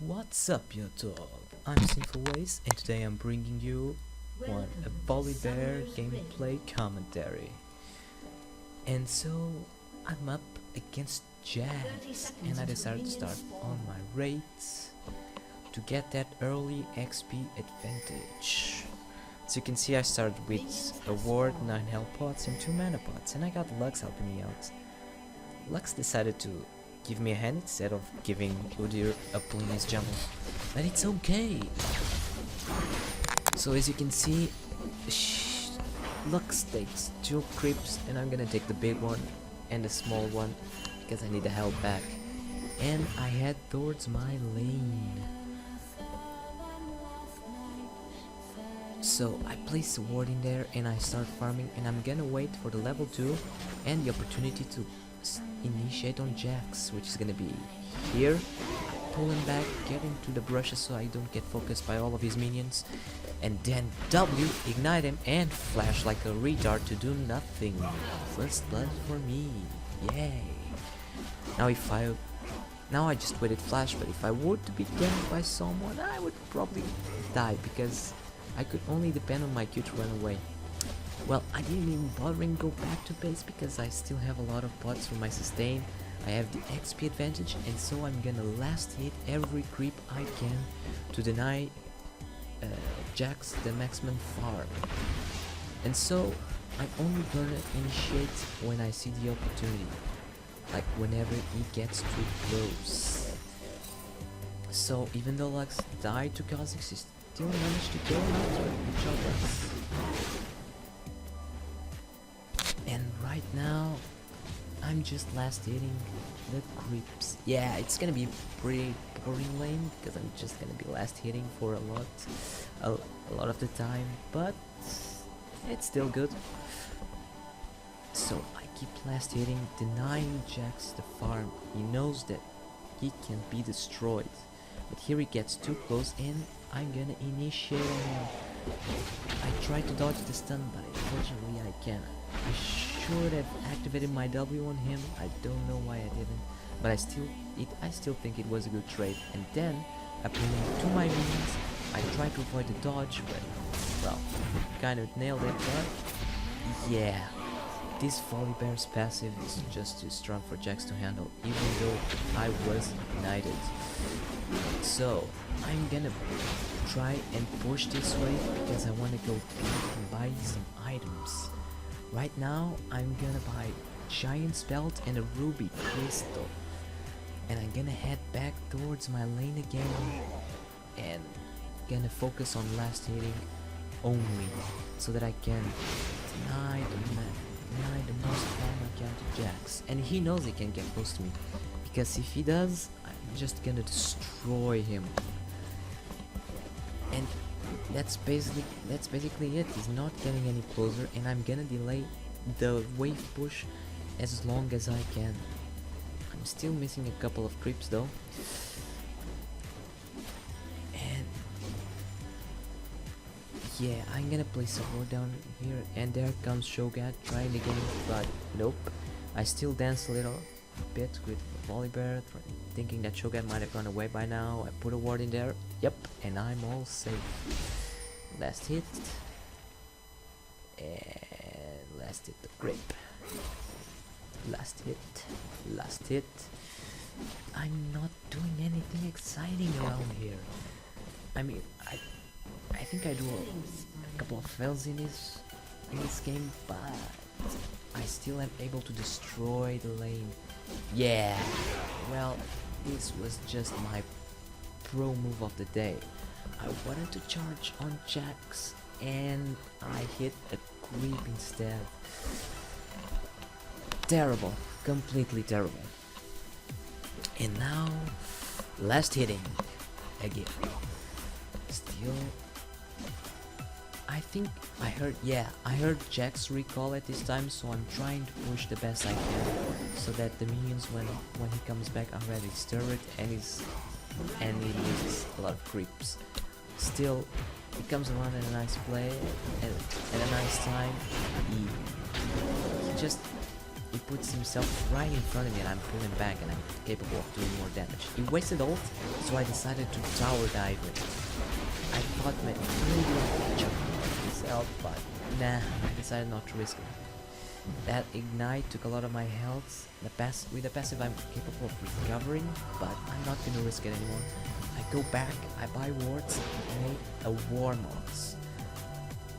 What's up, YouTube? I'm Sinfulways, and today I'm bringing you a Volibear gameplay commentary. And so I'm up against Jax, and I decided to start on my raids to get that early XP advantage. So you can see I started with a ward, 9 health pots, and 2 mana pots, and I got Lux helping me out. Lux decided to give me a hand instead of giving Udyr a pull in his jungle, but it's okay. So as you can see, Lux takes 2 creeps, and I'm gonna take the big one and the small one because I need the health back, and I head towards my lane. So I place a ward in there and I start farming, and I'm gonna wait for the level 2 and the opportunity to initiate on Jax, which is gonna be here. Pull him back, get into the brushes so I don't get focused by all of his minions, and then W, ignite him and flash like a retard to do nothing. First blood for me, yay. Now I just waited flash, but if I were to be damaged by someone, I would probably die because I could only depend on my Q to run away. Well, I didn't even bother and go back to base because I still have a lot of pots for my sustain. I have the XP advantage, and so I'm gonna last hit every creep I can to deny Jax the maximum farm. And so I'm only gonna initiate when I see the opportunity, like whenever he gets too close. So even though Lux died to Kha'Zix, he still managed to kill him after each other. And right now, I'm just last hitting the creeps. Yeah, it's gonna be pretty boring lane because I'm just gonna be last hitting for a lot of the time, but it's still good. So I keep last hitting, denying Jax the farm. He knows that he can be destroyed, but here he gets too close, and I'm gonna initiate on him. I tried to dodge the stun, but unfortunately I can't. I should have activated my W on him. I don't know why I didn't, but I still think it was a good trade. And then I put in 2 my minions. I tried to avoid the dodge, but well, kind of nailed it. But yeah, this Volibear's passive is just too strong for Jax to handle, even though I was ignited. So I'm gonna try and push this way because I want to go and buy some items. Right now I'm gonna buy Giant's Belt and a Ruby Crystal, and I'm gonna head back towards my lane again and gonna focus on last hitting only so that I can deny the most harm I can to Jax. And he knows he can get close to me, because if he does, I'm just gonna destroy him. And that's basically it. He's not getting any closer, and I'm gonna delay the wave push as long as I can. I'm still missing a couple of creeps though. And yeah, I'm gonna place a ward down here, and there comes Shogat trying to get in, but nope. I still dance a little bit with Volibear, thinking that Shogat might have gone away by now. I put a ward in there, yep, and I'm all safe. Last hit, and last hit the grip. Last hit. I'm not doing anything exciting around here. I mean, I think I do a couple of fails in this game, but I still am able to destroy the lane. Yeah, well, this was just my pro move of the day. I wanted to charge on Jax, and I hit a creep instead. Terrible, completely terrible. And now, last hitting again. Still, I think I heard Jax recall at this time, so I'm trying to push the best I can so that the minions, when he comes back, are ready to stir it, and he loses a lot of creeps. Still, he comes around in a nice play, at a nice time. he puts himself right in front of me and I'm pulling back and I'm capable of doing more damage. He wasted ult, so I decided to tower dive it. I thought maybe I could jump myself, but nah, I decided not to risk it. That ignite took a lot of my health. With the passive I'm capable of recovering, but I'm not gonna risk it anymore. I go back, I buy wards, and make a Warmox.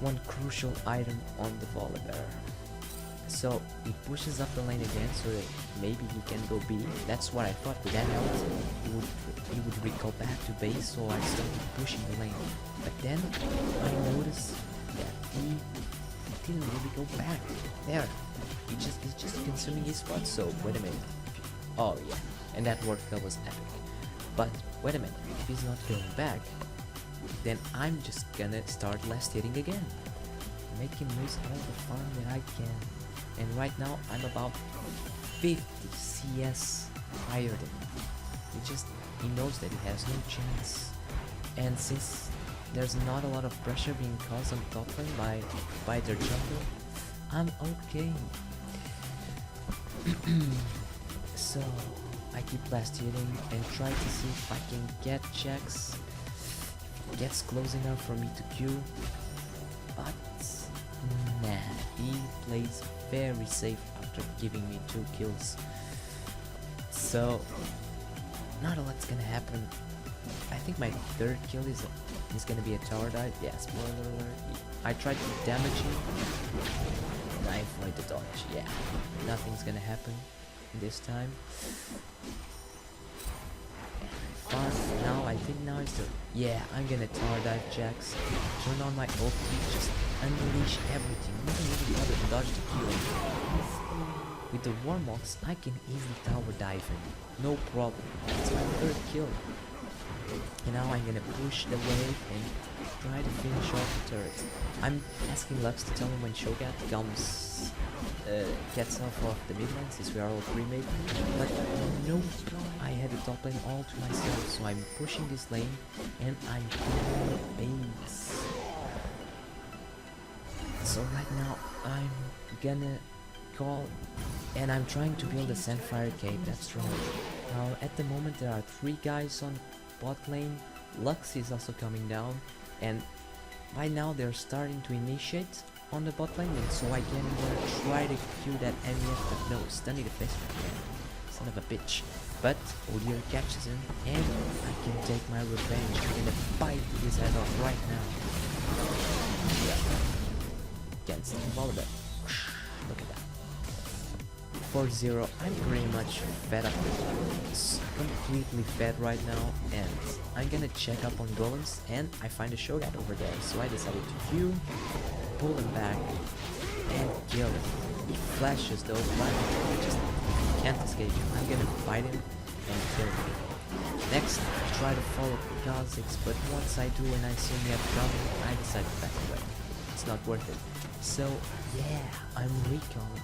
One crucial item on the Volibear. So he pushes up the lane again so that maybe he can go B. That's what I thought. With that health, he would recall back to base, so I started pushing the lane. But then I noticed that he didn't really go back. There. He's just consuming his spot, so wait a minute. Oh yeah. And that ward kill was epic. But wait a minute, if he's not going back, then I'm just gonna start last hitting again. Make him lose all the farm that I can. And right now I'm about 50 CS higher than him. He knows that he has no chance. And since there's not a lot of pressure being caused on top lane by their jungle, I'm okay. So I keep last hitting and try to see if I can get Jax. Gets close enough for me to Q, but nah, he plays very safe after giving me 2 kills. So not a lot's gonna happen. I think my 3rd kill is gonna be a tower dive. Yeah, spoiler alert. I tried to damage him and I avoid the dodge. Yeah, nothing's gonna happen this time. Now I think now is the I'm gonna tower dive Jax, turn on my ulti, just unleash everything, even bother to dodge the kill. With the Warmox I can easily tower dive him, no problem. It's my 3rd kill. And now I'm gonna push the wave and try to finish off the turret. I'm asking Lux to tell me when Shogat gets off the mid lane, since we are all pre-made, but no, I had the top lane all to myself, so I'm pushing this lane and I'm killing base. So right now I'm gonna call, and I'm trying to build a Sandfire Cape. That's right. Now at the moment there are 3 guys on bot lane. Lux is also coming down, and by now they're starting to initiate on the bot lane, and so I can try to Q that MF, but no, stunning the face again. Son of a bitch. But Volibear catches him, and I can take my revenge. I'm gonna bite his head off right now. Against Volibear. Look at that. 4-0. I'm pretty much fed up. Completely fed right now, and I'm gonna check up on golems, and I find a Shogat over there, so I decided to Q, pull him back, and kill him. He flashes though, but I just can't escape him. I'm gonna fight him and kill him. Next, I try to follow Kha'Zix, but once I do and I see him coming, I decide to back away. It's not worth it. So yeah, I'm recalling.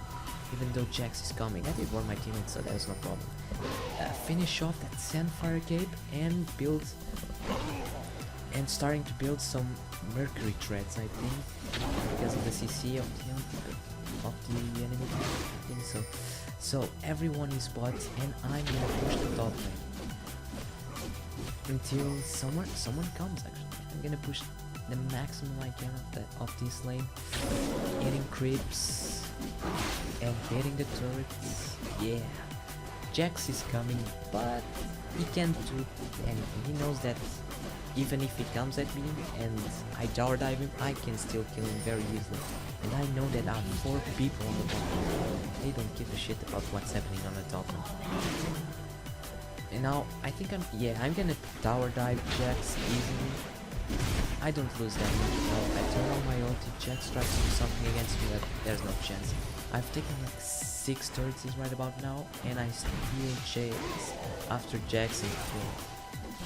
Even though Jax is coming, I did warn my teammates, so there's no problem. Finish off that Sandfire Cape and build, and starting to build some Mercury threads, I think, because of the CC of the enemy. I think so. So everyone is bot, and I'm gonna push the top lane until someone comes. Actually, I'm gonna push the maximum I can of this lane, hitting creeps and hitting the turrets. Yeah, Jax is coming, but he can't do anything. He knows that even if he comes at me and I tower dive him, I can still kill him very easily. And I know that there are 4 people on the bottom. They don't give a shit about what's happening on the top lane. And now I think I'm gonna tower dive Jax easily. I don't lose that much. I turn on my ulti, Jax tries to do something against me, but there's no chance. I've taken like 6 turrets right about now, and I steal Jax after Jax is killed.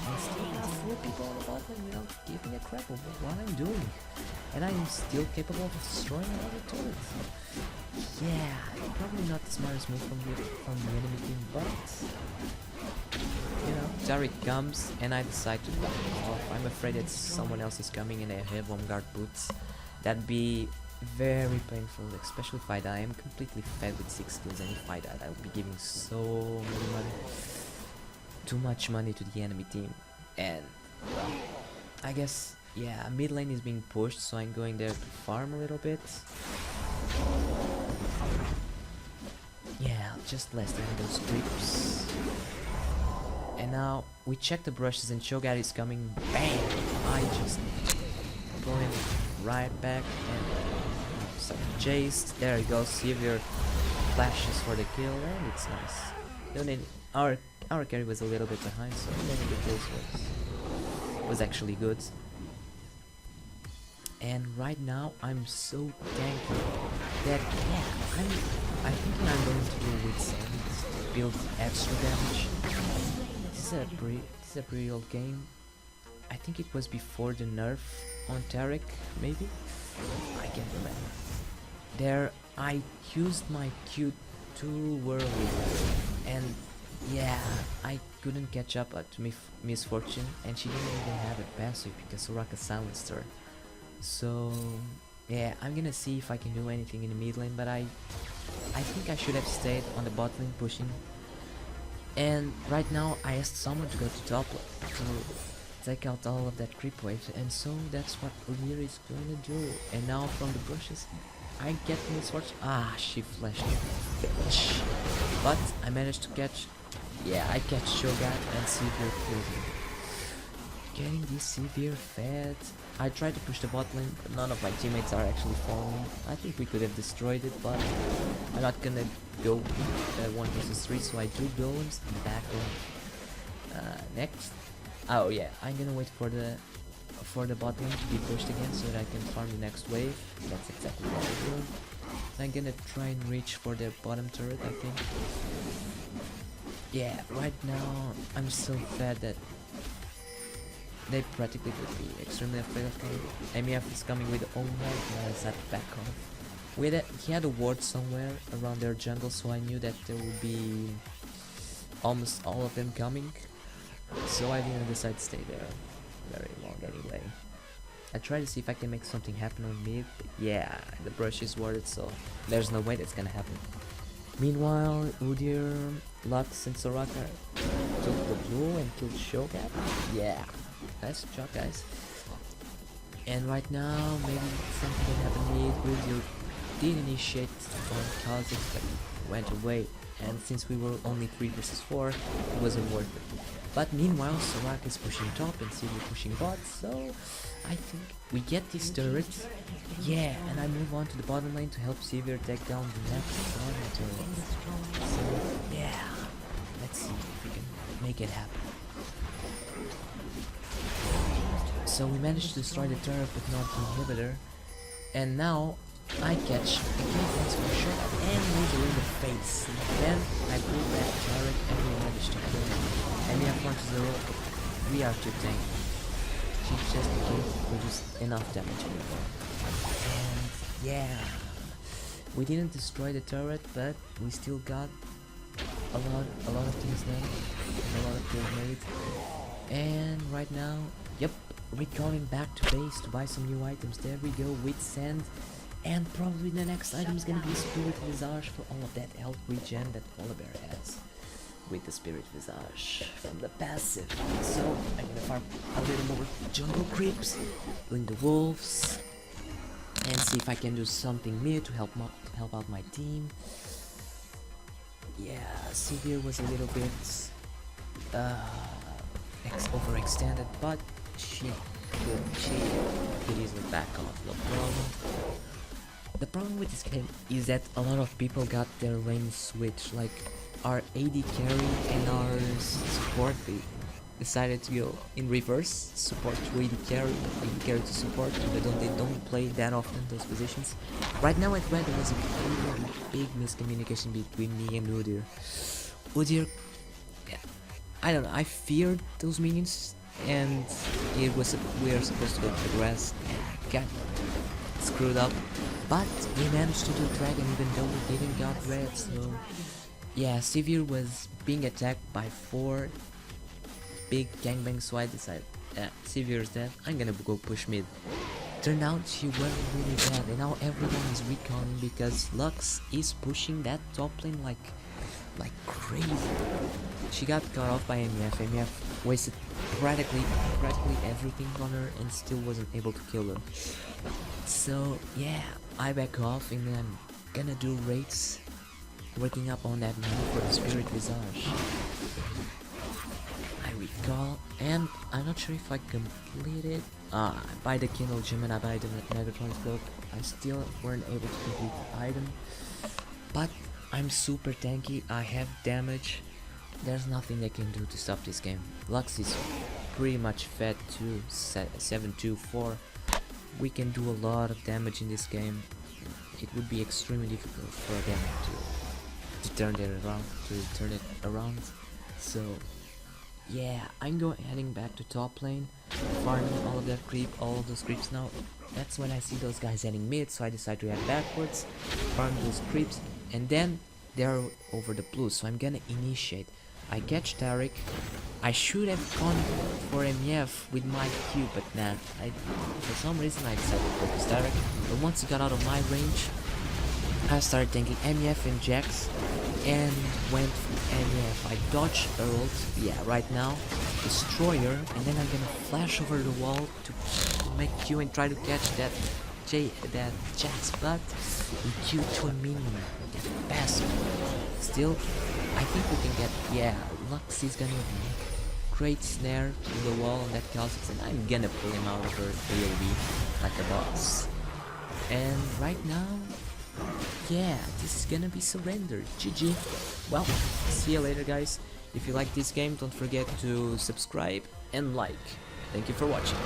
And still have 4 people on the bot lane without giving a crap about what I'm doing. And I'm still capable of destroying all the turrets. Yeah, probably not the smartest move from the enemy team, but you know, Taric comes and I decide to back off. I'm afraid that someone else is coming and I have home guard boots. That'd be very painful, especially if I die. I'm completely fed with 6 kills, and if I die, I'll be giving so many money, too much money to the enemy team. And well, I guess, yeah, mid lane is being pushed, so I'm going there to farm a little bit. Yeah, just less than those creeps. And now we check the brushes and Cho'Gath is coming. Bang! I just go in right back and some chased. There he goes. Severe flashes for the kill, and it's nice. Don't need our carry was a little bit behind, so getting the kills was actually good. And right now I'm so tanky that yeah, I think I'm going to do with Sands to build extra damage. This is a pretty old game. I think it was before the nerf on Tarek, maybe? I can't remember. There I used my Q too early, and yeah, I couldn't catch up to Misfortune, and she didn't even have a passive because Soraka silenced her. So yeah, I'm gonna see if I can do anything in the mid lane, but I think I should have stayed on the bot lane pushing. And right now I asked someone to go to top lane to take out all of that creep wave, and so that's what Volibear is going to do. And now from the bushes I get Misfortune. Ah, she flashed, but I managed to catch. Yeah, I catch Cho'Gath and Severe killed him. Getting this Severe fed. I tried to push the bot lane, but none of my teammates are actually following. I think we could have destroyed it, but I'm not gonna go 1 versus 3, so I do golems in the back lane. Next. Oh yeah, I'm gonna wait for the bot lane to be pushed again so that I can farm the next wave. That's exactly what I'm doing. I'm gonna try and reach for their bottom turret, I think. Yeah, right now I'm so fed that they practically would be extremely afraid of me. MEF is coming with all night, as that back off. He had a ward somewhere around their jungle, so I knew that there would be almost all of them coming. So I didn't decide to stay there very long anyway. I try to see if I can make something happen on mid, but yeah, the brush is warded, so there's no way that's gonna happen. Meanwhile, Udyr, Lux and Soraka took the blue and killed Cho'Gath. Yeah, nice job guys. And right now, maybe something can happen mid. Udyr did initiate on Kha'Zix, but he went away. And since we were only 3 versus 4, it wasn't worth it. But meanwhile, Soraka is pushing top and Sivir pushing bot, so I think we get this turret. Yeah, and I move on to the bottom lane to help Sivir take down the next bottom turret. So yeah, let's see if we can make it happen. So we managed to destroy the turret but not the inhibitor. And now I catch the defense for sure and lose in the face. Then I pull that turret and we managed to kill him. And we have 1-0. We are too tanky. She just can't produce enough damage anymore. And yeah, we didn't destroy the turret, but we still got a lot of things done and a lot of kills made. And right now, yep, we're going back to base to buy some new items. There we go with sand. And probably the next item is gonna be a Spirit Visage for all of that health regen that Volibear has with the Spirit Visage from the passive. So I'm gonna farm a little more jungle creeps, doing the wolves, and see if I can do something mid to help out my team. Yeah, Sivir was a little bit overextended, but she could easily back off, no problem. The problem with this game is that a lot of people got their lane switched, like our AD carry and our support decided to go in reverse, support to AD carry, AD carry to support, and they don't play that often those positions. Right now at red there was a really big miscommunication between me and Udyr. Udyr, I don't know, I feared those minions and we were supposed to go to the grass and got screwed up. But we managed to do dragon even though we didn't got red, so yeah, Sivir was being attacked by 4 big gangbangs, so I decided, Sivir is dead, I'm gonna go push mid. Turned out she went really bad, and now everyone is recalling because Lux is pushing that top lane like crazy. She got cut off by MF. MF wasted practically everything on her and still wasn't able to kill her. So yeah, I back off and I'm gonna do raids, working up on that now for the Spirit Visage. I recall, and I'm not sure if I completed. I buy the Kindle Gem and I buy the Megatron's Cloak. I still weren't able to complete the item, but I'm super tanky. I have damage. There's nothing they can do to stop this game. Lux is pretty much fed to 7-2-4. We can do a lot of damage in this game. It would be extremely difficult for them to turn it around. So yeah, I'm heading back to top lane, farming all of that creep, all of those creeps now. That's when I see those guys heading mid, so I decide to head backwards, farm those creeps, and then they're over the blue, so I'm gonna initiate. I catch Taric. I should have gone for MF with my Q, but nah, for some reason I decided to focus Taric. But once he got out of my range, I started tanking MF and Jax and went for MF. I dodged her ult, yeah, right now, Destroyer, and then I'm gonna flash over the wall to make Q and try to catch that Jax, but we Q to a minion, that bastard. Still, I think we can get, yeah, Lux is gonna make great snare to the wall on that Kha'Zix, and I'm gonna pull him out of her AoE like a boss. And right now, yeah, this is gonna be surrendered. GG. Well, see you later, guys. If you like this game, don't forget to subscribe and like. Thank you for watching.